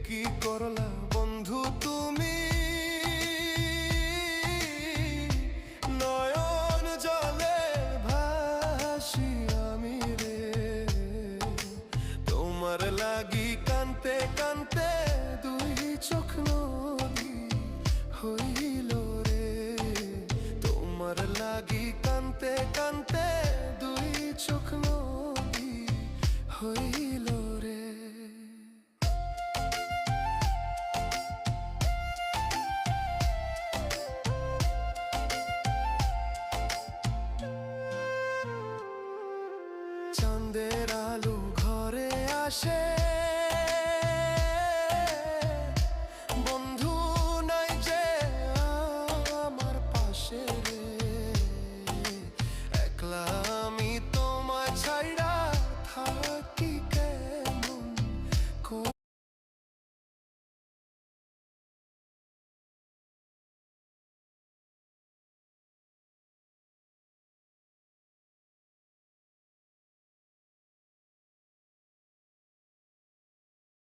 কি করলা বন্ধু তুমি, নয়ন জলে ভাসি আমি রে, তোমার লাগি কানতে কানতে